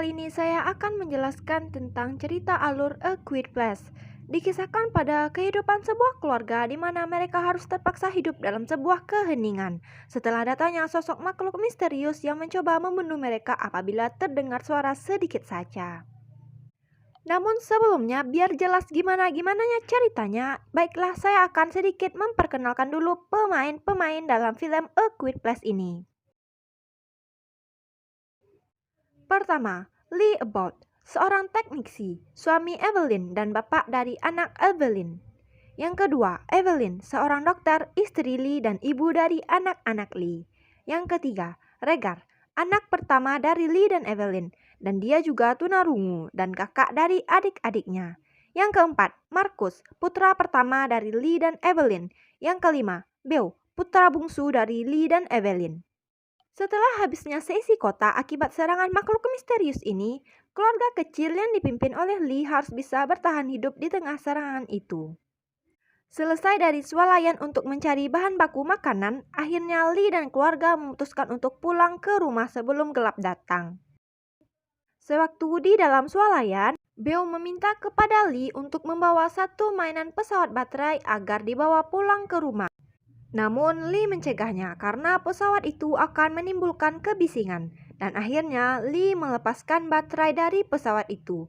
kali ini saya akan menjelaskan tentang cerita alur A Quiet Place. Dikisahkan pada kehidupan sebuah keluarga di mana mereka harus terpaksa hidup dalam sebuah keheningan. Setelah datanya sosok makhluk misterius yang mencoba membunuh mereka apabila terdengar suara sedikit saja. Namun sebelumnya, biar jelas gimana-gimananya ceritanya, baiklah saya akan sedikit memperkenalkan dulu pemain-pemain dalam film A Quiet Place ini. Pertama, Lee Abbott, seorang teknisi, suami Evelyn dan bapak dari anak Evelyn. Yang kedua, Evelyn, seorang dokter, istri Lee dan ibu dari anak-anak Lee. Yang ketiga, Regar, anak pertama dari Lee dan Evelyn, dan dia juga tunarungu dan kakak dari adik-adiknya. Yang keempat, Marcus, putra pertama dari Lee dan Evelyn. Yang kelima, Beau, putra bungsu dari Lee dan Evelyn. Setelah habisnya seisi kota akibat serangan makhluk misterius ini, keluarga kecil yang dipimpin oleh Lee harus bisa bertahan hidup di tengah serangan itu. Selesai dari swalayan untuk mencari bahan baku makanan, akhirnya Lee dan keluarga memutuskan untuk pulang ke rumah sebelum gelap datang. Sewaktu di dalam swalayan, Beau meminta kepada Lee untuk membawa satu mainan pesawat baterai agar dibawa pulang ke rumah. Namun Lee mencegahnya karena pesawat itu akan menimbulkan kebisingan dan akhirnya Lee melepaskan baterai dari pesawat itu.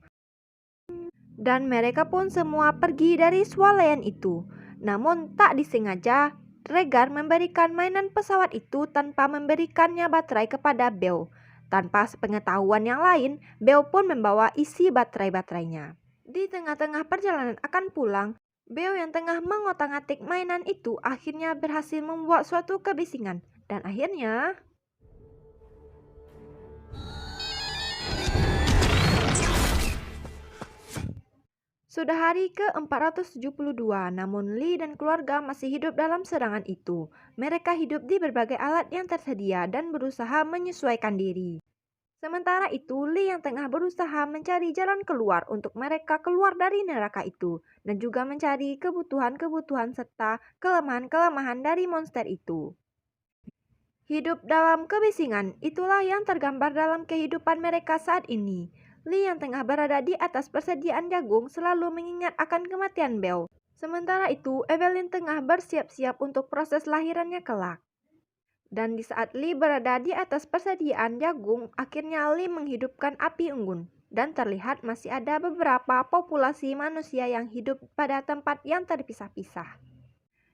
Dan mereka pun semua pergi dari swalayan itu. Namun tak disengaja, Regar memberikan mainan pesawat itu tanpa memberikannya baterai kepada Beau. Tanpa sepengetahuan yang lain, Beau pun membawa isi baterai-baterainya. Di tengah-tengah perjalanan akan pulang, Beau yang tengah mengotak-atik mainan itu akhirnya berhasil membuat suatu kebisingan dan akhirnya sudah hari ke-472, namun Lee dan keluarga masih hidup dalam serangan itu. Mereka hidup di berbagai alat yang tersedia dan berusaha menyesuaikan diri. Sementara itu, Lee yang tengah berusaha mencari jalan keluar untuk mereka keluar dari neraka itu dan juga mencari kebutuhan-kebutuhan serta kelemahan-kelemahan dari monster itu. Hidup dalam kebisingan, itulah yang tergambar dalam kehidupan mereka saat ini. Lee yang tengah berada di atas persediaan jagung selalu mengingat akan kematian Beau. Sementara itu, Evelyn tengah bersiap-siap untuk proses lahirannya kelak. Dan di saat Lee berada di atas persediaan jagung, akhirnya Lee menghidupkan api unggun. Dan terlihat masih ada beberapa populasi manusia yang hidup pada tempat yang terpisah-pisah.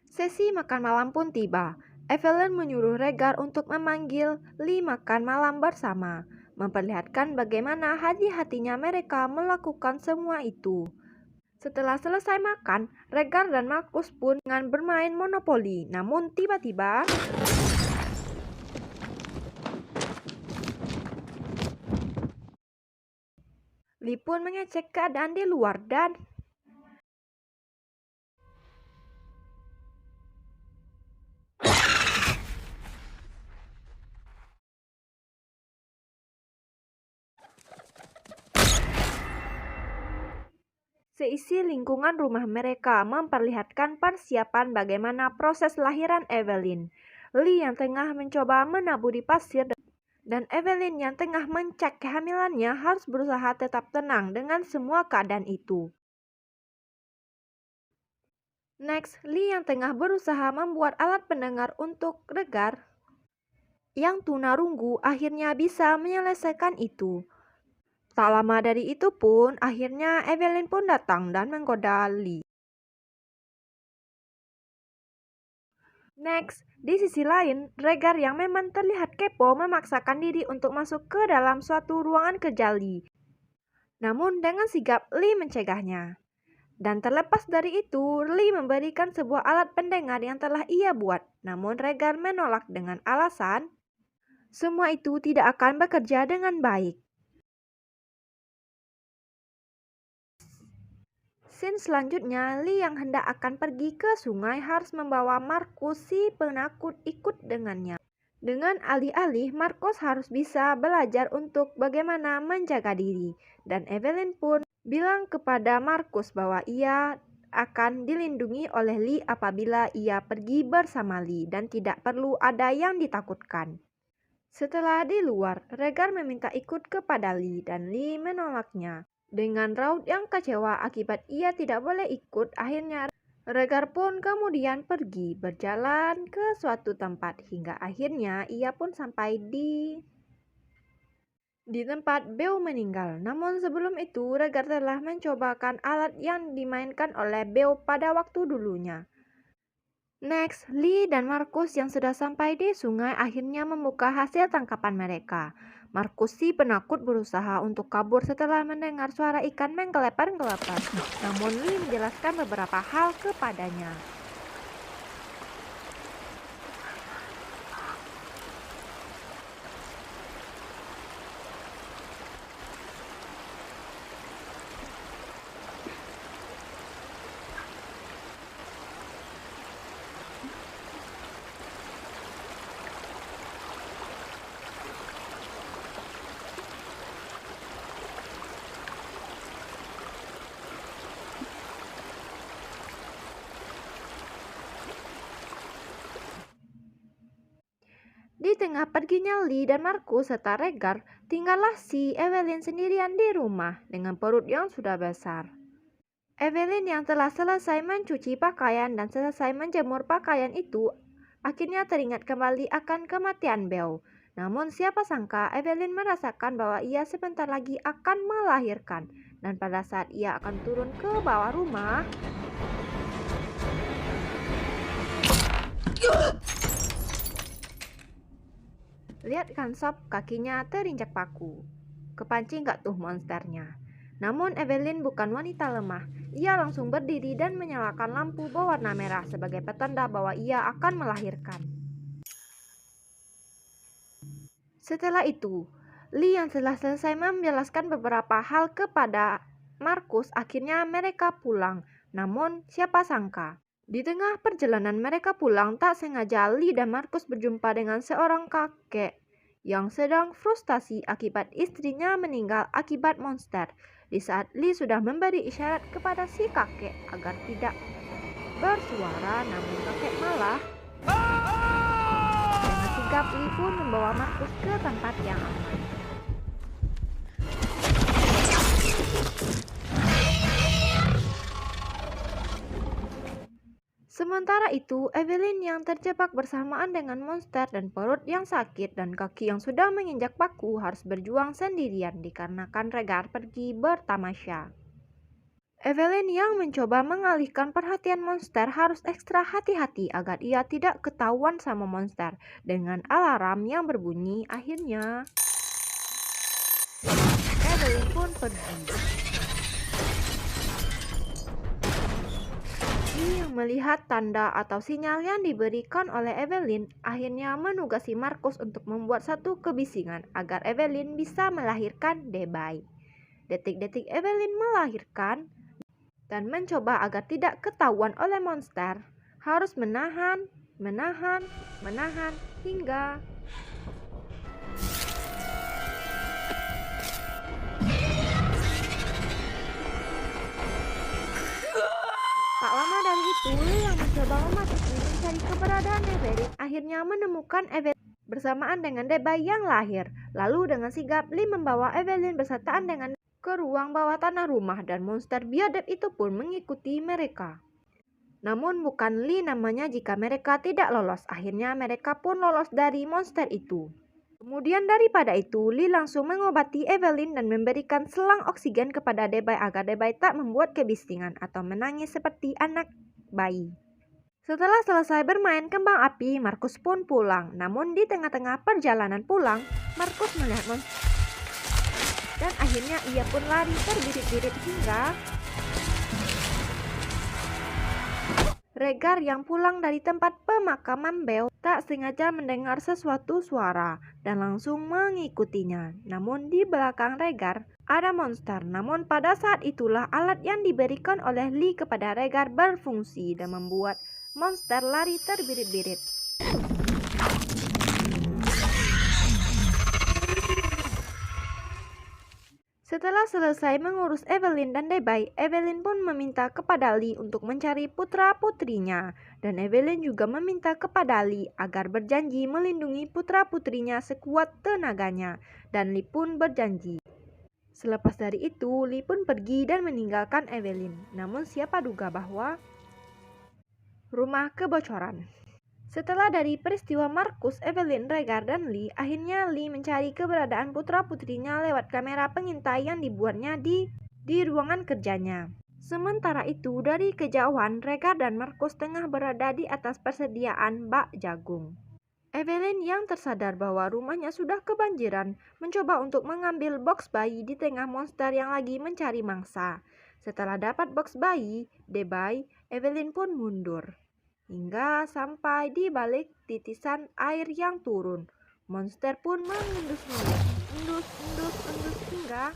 Sesi makan malam pun tiba. Evelyn menyuruh Regar untuk memanggil Lee makan malam bersama, memperlihatkan bagaimana hati-hatinya mereka melakukan semua itu. Setelah selesai makan, Regar dan Marcus pun dengan bermain monopoli. Namun tiba-tiba Lee pun mengecek keadaan di luar dan seisi lingkungan rumah mereka memperlihatkan persiapan bagaimana proses lahiran Evelyn. Lee yang tengah mencoba menaburi pasir dan Evelyn yang tengah mencek kehamilannya harus berusaha tetap tenang dengan semua keadaan itu. Next, Lee yang tengah berusaha membuat alat pendengar untuk Regar yang tunarunggu akhirnya bisa menyelesaikan itu. Tak lama dari itu pun, akhirnya Evelyn pun datang dan menggoda Lee. Next, di sisi lain, Regar yang memang terlihat kepo memaksakan diri untuk masuk ke dalam suatu ruangan kerja Lee. Namun dengan sigap Lee mencegahnya. Dan terlepas dari itu, Lee memberikan sebuah alat pendengar yang telah ia buat. Namun Regar menolak dengan alasan, semua itu tidak akan bekerja dengan baik. Scene selanjutnya, Lee yang hendak akan pergi ke sungai harus membawa Marcus si penakut ikut dengannya. Dengan alih-alih, Marcus harus bisa belajar untuk bagaimana menjaga diri. Dan Evelyn pun bilang kepada Marcus bahwa ia akan dilindungi oleh Lee apabila ia pergi bersama Lee dan tidak perlu ada yang ditakutkan. Setelah di luar, Rhaegar meminta ikut kepada Lee dan Lee menolaknya. Dengan raut yang kecewa akibat ia tidak boleh ikut, akhirnya Rhaegar pun kemudian pergi berjalan ke suatu tempat hingga akhirnya ia pun sampai di tempat Beau meninggal. Namun sebelum itu, Rhaegar telah mencobakan alat yang dimainkan oleh Beau pada waktu dulunya. Next, Lee dan Marcus yang sudah sampai di sungai akhirnya membuka hasil tangkapan mereka. Marcus si penakut berusaha untuk kabur setelah mendengar suara ikan menggelepar-gelepar. Namun Lee menjelaskan beberapa hal kepadanya. Di tengah perginya Lee dan Marcus serta Rhaegar, tinggallah si Evelyn sendirian di rumah dengan perut yang sudah besar. Evelyn yang telah selesai mencuci pakaian dan selesai menjemur pakaian itu akhirnya teringat kembali akan kematian Beau. Namun siapa sangka Evelyn merasakan bahwa ia sebentar lagi akan melahirkan, dan pada saat ia akan turun ke bawah rumah, lihat kan sob, kakinya terinjak paku. Kepancing gak tuh monsternya? Namun Evelyn bukan wanita lemah. Ia langsung berdiri dan menyalakan lampu berwarna merah sebagai petanda bahwa ia akan melahirkan. Setelah itu, Lee yang telah selesai menjelaskan beberapa hal kepada Marcus, akhirnya mereka pulang. Namun siapa sangka, di tengah perjalanan mereka pulang, tak sengaja Lee dan Marcus berjumpa dengan seorang kakek yang sedang frustasi akibat istrinya meninggal akibat monster. Di saat Lee sudah memberi isyarat kepada si kakek agar tidak bersuara, namun kakek malah dengan sigap Lee pun membawa Marcus ke tempat yang aman. Sementara itu, Evelyn yang terjebak bersamaan dengan monster dan perut yang sakit dan kaki yang sudah menginjak paku harus berjuang sendirian dikarenakan Rhaegar pergi bertamasya. Evelyn yang mencoba mengalihkan perhatian monster harus ekstra hati-hati agar ia tidak ketahuan sama monster. Dengan alarm yang berbunyi, akhirnya Evelyn pun pergi. Yang melihat tanda atau sinyal yang diberikan oleh Evelyn, akhirnya menugasi Marcus untuk membuat satu kebisingan agar Evelyn bisa melahirkan Debay. Detik-detik Evelyn melahirkan dan mencoba agar tidak ketahuan oleh monster, harus menahan hingga tak lama dari itu, Lee yang mencoba memasuki mencari keberadaan Evelyn akhirnya menemukan Evelyn bersamaan dengan Debay yang lahir. Lalu dengan sigap Lee membawa Evelyn bersertaan dengan ke ruang bawah tanah rumah dan monster biadab itu pun mengikuti mereka. Namun bukan Lee namanya jika mereka tidak lolos. Akhirnya mereka pun lolos dari monster itu. Kemudian daripada itu, Lee langsung mengobati Evelyn dan memberikan selang oksigen kepada Debay agar Debay tak membuat kebisingan atau menangis seperti anak bayi. Setelah selesai bermain kembang api, Marcus pun pulang. Namun di tengah-tengah perjalanan pulang, Marcus melihat monster dan akhirnya ia pun lari terbirit-birit hingga Rhaegar yang pulang dari tempat pemakaman Beau tak sengaja mendengar sesuatu suara dan langsung mengikutinya. Namun di belakang Rhaegar ada monster. Namun pada saat itulah alat yang diberikan oleh Lee kepada Rhaegar berfungsi dan membuat monster lari terbirit-birit. Setelah selesai mengurus Evelyn dan Debay, Evelyn pun meminta kepada Lee untuk mencari putra-putrinya. Dan Evelyn juga meminta kepada Lee agar berjanji melindungi putra-putrinya sekuat tenaganya. Dan Lee pun berjanji. Selepas dari itu, Lee pun pergi dan meninggalkan Evelyn. Namun siapa duga bahwa rumah kebocoran. Setelah dari peristiwa Marcus, Evelyn, Rhaegar, dan Lee, akhirnya Lee mencari keberadaan putra-putrinya lewat kamera pengintai yang dibuatnya di ruangan kerjanya. Sementara itu, dari kejauhan, Rhaegar dan Marcus tengah berada di atas persediaan bak jagung. Evelyn yang tersadar bahwa rumahnya sudah kebanjiran, mencoba untuk mengambil box bayi di tengah monster yang lagi mencari mangsa. Setelah dapat box bayi, Debay, Evelyn pun mundur. Hingga sampai di balik titisan air yang turun. Monster pun mengendus hingga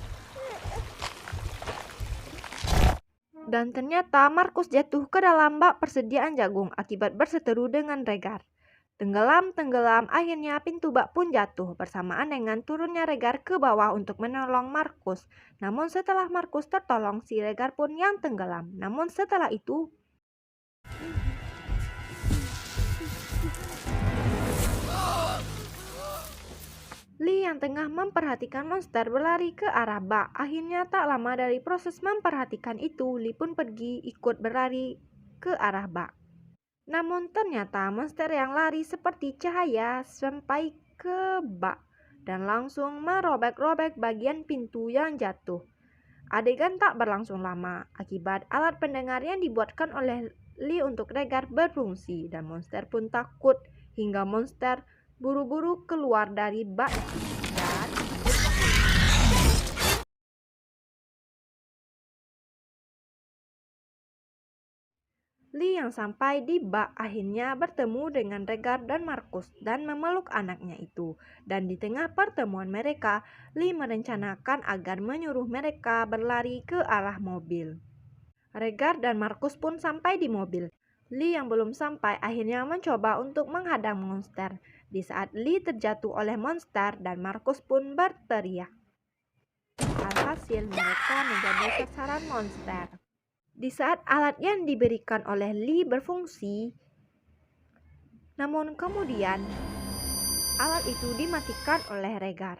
dan ternyata Marcus jatuh ke dalam bak persediaan jagung akibat berseteru dengan Rhaegar. Tenggelam, akhirnya pintu bak pun jatuh bersamaan dengan turunnya Rhaegar ke bawah untuk menolong Marcus. Namun setelah Marcus tertolong, si Rhaegar pun yang tenggelam. Namun setelah itu Lee yang tengah memperhatikan monster berlari ke arah bak. Akhirnya tak lama dari proses memperhatikan itu, Lee pun pergi ikut berlari ke arah bak. Namun ternyata monster yang lari seperti cahaya sampai ke bak dan langsung merobek-robek bagian pintu yang jatuh. Adegan tak berlangsung lama akibat alat pendengar yang dibuatkan oleh Lee untuk Rhaegar berfungsi dan monster pun takut hingga monster buru-buru keluar dari bak dan Lee yang sampai di bak akhirnya bertemu dengan Rhaegar dan Marcus dan memeluk anaknya itu. Dan di tengah pertemuan mereka, Lee merencanakan agar menyuruh mereka berlari ke arah mobil. Rhaegar dan Marcus pun sampai di mobil. Lee yang belum sampai akhirnya mencoba untuk menghadang monster. Di saat Lee terjatuh oleh monster dan Marcus pun berteriak. Alhasil mereka menjadi sasaran monster. Di saat alat yang diberikan oleh Lee berfungsi, namun kemudian alat itu dimatikan oleh Rhaegar.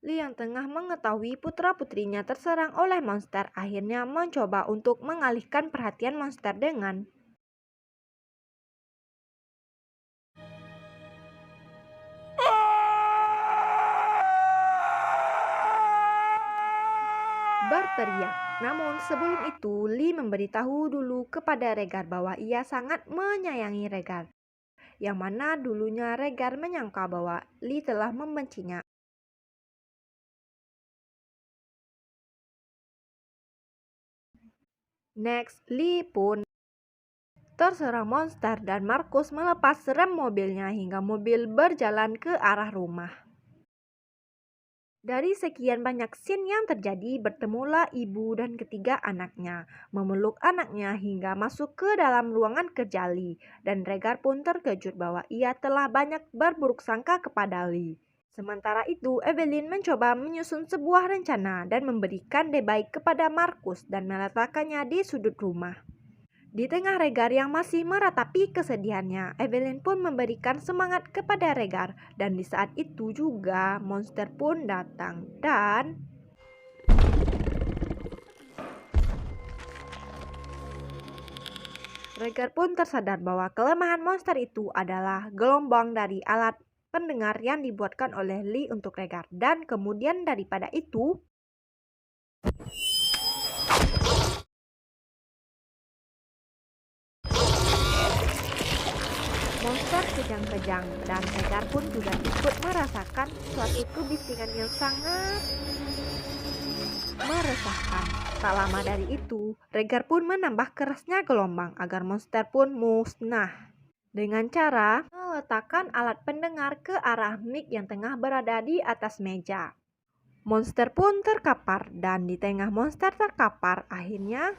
Lee yang tengah mengetahui putra-putrinya terserang oleh monster akhirnya mencoba untuk mengalihkan perhatian monster dengan berteriak. Namun sebelum itu, Lee memberitahu dulu kepada Rhaegar bahwa ia sangat menyayangi Rhaegar. Yang mana dulunya Rhaegar menyangka bahwa Lee telah membencinya. Next, Lee pun terserang monster dan Marcus melepas rem mobilnya hingga mobil berjalan ke arah rumah. Dari sekian banyak scene yang terjadi, bertemulah ibu dan ketiga anaknya, memeluk anaknya hingga masuk ke dalam ruangan kerja Lee. Dan Rhaegar pun terkejut bahwa ia telah banyak berburuk sangka kepada Lee. Sementara itu, Evelyn mencoba menyusun sebuah rencana dan memberikan Debay kepada Marcus dan meletakkannya di sudut rumah. Di tengah Rhaegar yang masih meratapi kesedihannya, Evelyn pun memberikan semangat kepada Rhaegar dan di saat itu juga monster pun datang dan Rhaegar pun tersadar bahwa kelemahan monster itu adalah gelombang dari alat pendengar yang dibuatkan oleh Lee untuk Rhaegar dan kemudian daripada itu monster kejang-kejang dan Rhaegar pun juga ikut merasakan suatu kebisingan yang sangat meresahkan. Tak lama dari itu, Rhaegar pun menambah kerasnya gelombang agar monster pun musnah. Dengan cara meletakkan alat pendengar ke arah mic yang tengah berada di atas meja. Monster pun terkapar dan di tengah monster terkapar akhirnya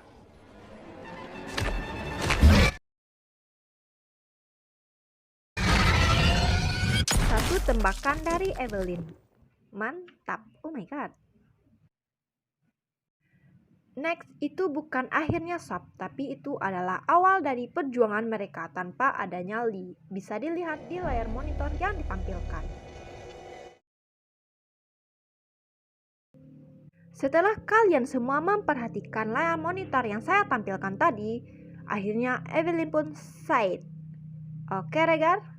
satu tembakan dari Evelyn. Mantap, oh my god. Next itu bukan akhirnya Sop, tapi itu adalah awal dari perjuangan mereka tanpa adanya Lee. Bisa dilihat di layar monitor yang ditampilkan. Setelah kalian semua memperhatikan layar monitor yang saya tampilkan tadi, akhirnya Evelyn pun said, "Oke, Regar?"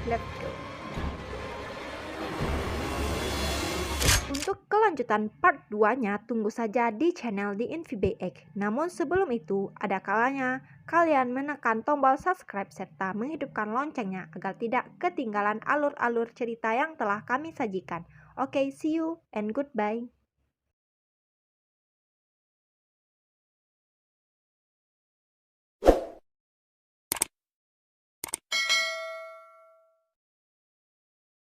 Let's go. Untuk kelanjutan part 2-nya tunggu saja di channel di InVBX. Namun sebelum itu, ada kalanya kalian menekan tombol subscribe serta menghidupkan loncengnya agar tidak ketinggalan alur-alur cerita yang telah kami sajikan. Oke, see you and goodbye.